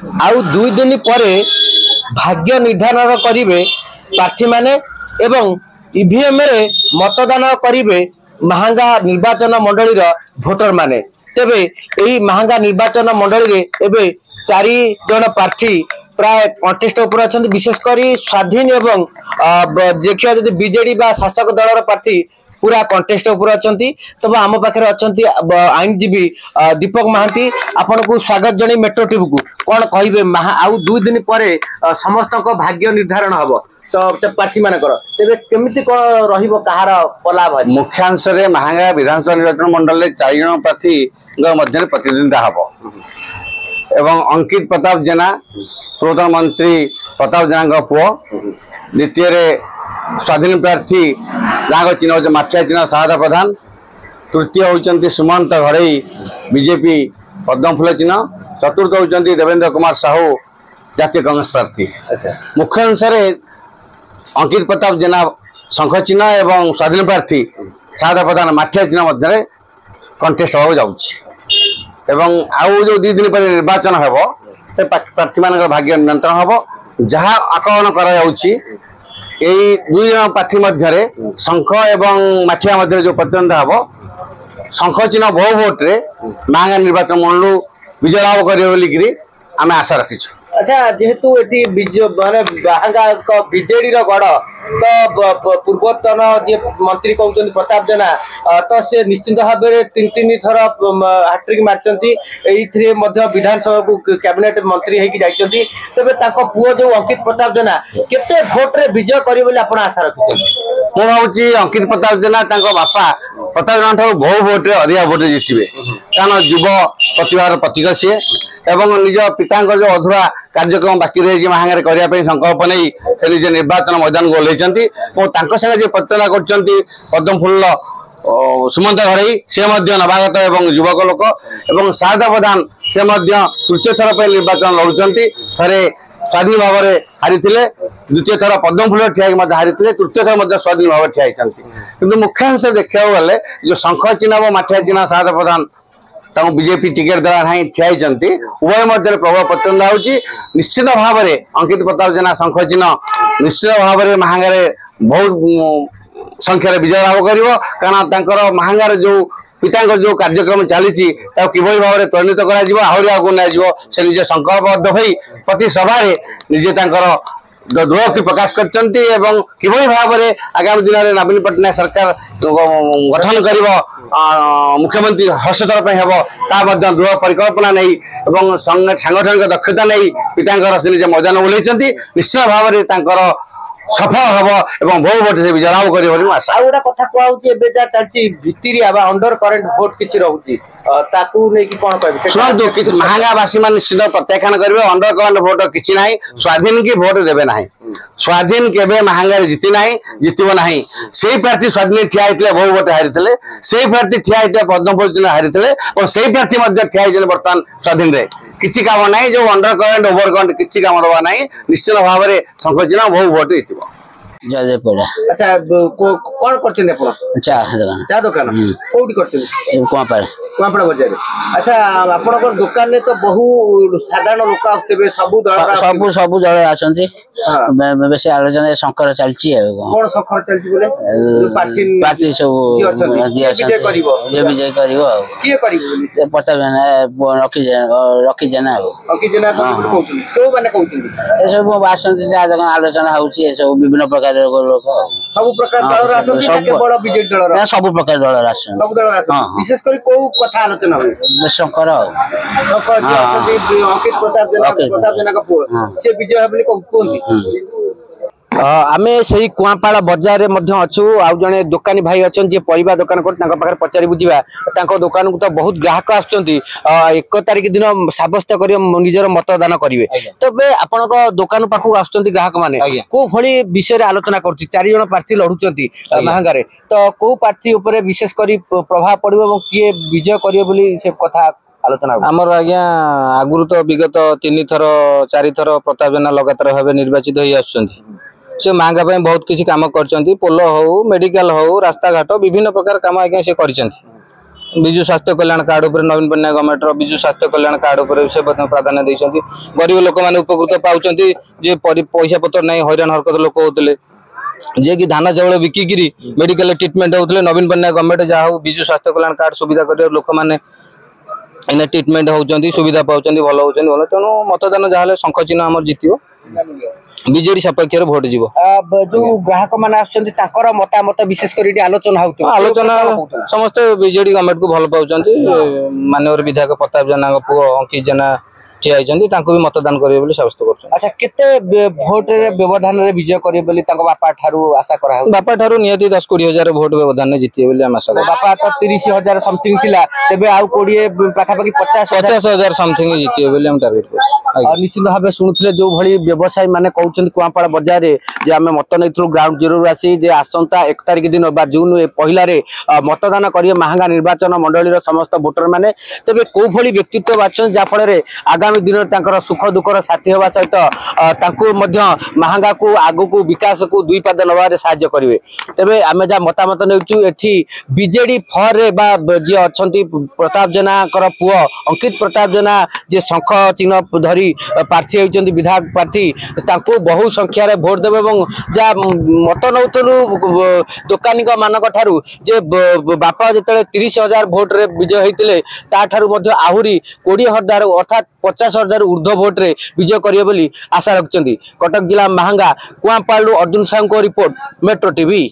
आउ 2 दिन पर भाग्य निर्धारण करिवे प्रार्थी माने एवं ईवीएम रे मतदान करिवे महांगा निर्वाचन मंडली भोटर माने। तेबे यही महांगा निर्वाचन मंडली रे एबे 4 जन प्रार्थी प्राय कंटेस्ट उपर अच्छा, विशेषकर स्वाधीन एवं देखिए जब बीजेडी बा शासक दलर प्रार्थी पूरा कंटेस्ट उपर अच्छा। तब आम पाखे अच्छा आईनजीवी दीपक महांती आपन को स्वागत जन मेट्रो टीवी को कौन कहे आउ 2 दिन पर समस्त भाग्य निर्धारण हम तो प्रार्थी मानकर तेरे केमिति कौन रहिबो कहार पला भारी मुख्यांश महांगा विधानसभा निर्वाचन मंडल 4 जन प्रार्थी मध्य प्रतिद्वंदिता हम एवं अंकित प्रताप जेना पूर्वतन मंत्री प्रताप जेना पुओ, द्वितीय स्वाधीन प्रार्थी जहाँ चिन्ह हो माठिया चिन्ह शारदा प्रधान, तृतीय होती सुमंत घड़ई बीजेपी पद्मफूल चिन्ह, चतुर्थ होती देवेंद्र कुमार साहू जातीय कांग्रेस प्रार्थी। मुख्य अंश अंकित प्रताप जेना शंख चिन्ह एवं स्वाधीन प्रार्थी शारदा प्रधान माठिया चिन्ह मध्य कंटेस्ट हो एवं आउ जो 2 दिन पर निर्वाचन हम प्रार्थी मान भाग्य नियंत्रण हम जहाँ आकलन करा 2 जन प्रार्थी मध्य शंख एवं माठिया मध्य जो प्रतिद्वंद हम शंख चिन्ह बहु भोट रे महांगा निर्वाचन मंडल विजय लाभ करें आम आशा रखीचु। अच्छा जेहेतु ये माने बाहांगा बीजेडी गढ़ तो पूर्वतन जे मंत्री कहते प्रताप जेना तो से निश्चित भाव में 3 थर हाट्रिक मारचंती विधानसभा को कैबिनेट मंत्री होगी जाइछंती। तबे ताको पुओ जो अंकित प्रताप जेना केते भोट रे विजय करिवे बोली आपण आशा रखिछन। मु भावुची अंकित प्रताप जेना तांको बापा प्रताप जेना ठार बहु भोट रे अधिक भोट जितबे कारण युव प्रतिभार प्रतीक सी एवं निज पिता जो अधूरा कार्यक्रम बाकी रही महांगा करने संकल्प नहीं से निजे निर्वाचन मैदान को ओह्लैंती संगे प्रतिद्वंदा कर पद्मफूल सुमंत घड़ई से नवागत एवं युवक लोक एवं शारदा प्रधान से तृतीय थर पर निर्वाचन लड़ुंट थे स्वाधीन भाव में हारी द्वितीय थर पद्मफूल ठिया हारी तृतीय थर स्वाधीन भाव ठिया कि मुख्यांश देखा गले जो शंख चिन्ह माठिया चिन्ह शारदा प्रधान बीजेपी टिकेट द्वारा ना ठिया उभय मध्य प्रबल प्रतिद्वंदा हो निश्चित भाव में अंकित प्रताप जेना शंख चिन्ह निश्चित भाव में महांगारे बहुत संख्यार विजय लाभ कर महांगार जो पिता जो कार्यक्रम चली कि भाव में त्वरित कर निजे संकल्पबद्ध हो प्रति सभा निजे दृढ़ोक्ति प्रकाश कर भाव में आगामी दिन में नवीन पट्टनायक सरकार गठन कर मुख्यमंत्री हस्तक्षेप हम दृढ़ परिकल्पना नहीं सांगठनिक दक्षता नहीं पिता से निजे मैदान ओह्लैंती निश्चय भाव में सफल हम एवं बहु भोट से विजय लाभ कर आशा। गोटा कथा कहूँ भितरिया अंडर करेन्ट भोट किसी रोचे कौन कह शुणु महांगावासी मान निश्चित प्रत्याख्यान करेंगे अंडर करेन्ट भोट किसी ना स्वाधीन की भोट देवे ना स्वाधीन केबे महांगारे जीति ना जीतब ना से प्रार्थी स्वाधीन ठिया होते बहु भोट हारी से प्रार्थी ठिया होते पद्मफूल चिन्ह हारी और से प्रार्थी ठिया बर्तमान स्वाधीन रे किसी काम ना जो अंडर करेन्ट ओवर करेन्ट किसी काम दबा ना निश्चित भाव में शंख चिन्ह बहु भोट जीतब। अच्छा कौन कर चा दुकान कौटी कर कुआपड़ा बजार। अच्छा आपन दुकान में तो बहु साधारण लोक आते सब दल आसती बेस आलोचना शंकर चलती कौन शंकर चलती बोले प्रार्थी सब विजय कर प्रताप जेना रखी जेना सब आसती चा दुकान आलोचना हो विभिन्न प्रकार लोक सब प्रकार दल विशेषकर कथा आलोचना हुए शंकर अंकित प्रताप जेना पुओ से विजय बोली कहते आम से कुआपाड़ बजार में अच्छु आउ जड़े दुकानी भाई अच्छा जी परिवा दुकान कर पचारि बुझा दुकान को तो बहुत ग्राहक आक तारिख दिन सब्यस्त कर निजर मतदान करेंगे तबे आपण दुकान पाखक आसुच्च ग्राहक मैंने कौ भली विषय आलोचना कर 4 जन प्रार्थी लड़ुंट महांगारे तो कौ प्रार्थी विशेष कर प्रभाव पड़ो किए विजय करे से कथा आलोचना आमर आज्ञा आगुरी तो विगत 3 थर 4 थर प्रताप जेना लगातार भाव निर्वाचित हो आसुच्च से महांगा बहुत किसी काम कर पोल हो मेडिकल हो रास्ता घाट विभिन्न प्रकार काम आज्ञा से कर विजु स्वास्थ्य कल्याण कार्ड उपर नवीन पट्टनायक गवर्नमेंट विजु स्वास्थ्य कल्याण कार्ड उपर से प्राधान्य देइछन्ति गरीब लोक माने उपकृत पाउछन्ति जे पैसा पत्र नहीं हैरान हरकत लोक होतले जे कि धान चाउल बिकिकी मेडिकल ट्रिटमेंट होते नवीन पट्टनायक गवर्नमेंट जहाँ हो विजु स्वास्थ्य कल्याण कार्ड सुविधा कर लोक मैंने इन ट्रिटमेंट होती सुविधा पाँच भल होती भल तेणु मतदान जहाँ शंख चिन्ह आम जितो बीजेडी सपक्ष भोट जीव जो ग्राहक मैंने आसर मतामत विशेष कर आलोचना आलोचना समस्ते बीजेडी गवर्नमेंट को भल पाँच माननीय विधायक प्रताप जेना पुओ अंकित जेना ठिया भी मतदान करेंगे साब्यस्त कर। अच्छा केते भोट व्यवधान रे विजय करेंगे बापा ठारू आशा करा बापा ठारू नियति 10-20 हजार भोट व्यवधान जीते आशा कर बापा तो 30,000 समथिंग थिला तेबे आउ 20 पाखापाखि 50,000 समथिंग जीते हम टार्गेट कर। निश्चित भाव शुणुले जो भली व्यवसायी माने कहउछन कुआपाड़ बाजार रे जे आमे मत नैत्रु ग्राउंड जीरो रु आसी जे आसंता 1 तारिख दिन बा जून पहिला रे मतदान करिए महांगा निर्वाचन मंडली समस्त भोटर माने तेबे को भली व्यक्तित्व बाछन जा फल रे आगामी दिन तांकर सुख दुखर साथी होवा सहित तांको मध्य महांगा को आगु को विकास को दुई पाद नवारे सहाय्य करिवे तेबे आमे जा मतामत नेउचु एठी बीजेडी फर रे बा जे अछंती प्रताप जेना कर पुओ अंकित प्रताप जेना जे शंख चिन्ह धरी प्रार्थी होइचंती विधायक प्रार्थी तांको बहु संख्या रे भोट देबे एवं जा मत नउतलु दुकानी को मानक ठारू जे बापा जतले 30,000 भोट रे विजय होइतिले ता ठारू मध्य आहुरी 20,000 अर्थात 50,000 ऊर्ध्व भोट रे विजय करिए बोली आशा रखचंती। कटक जिला महांगा कुआपाड़ अर्जुन साहू को रिपोर्ट मेट्रो टीवी।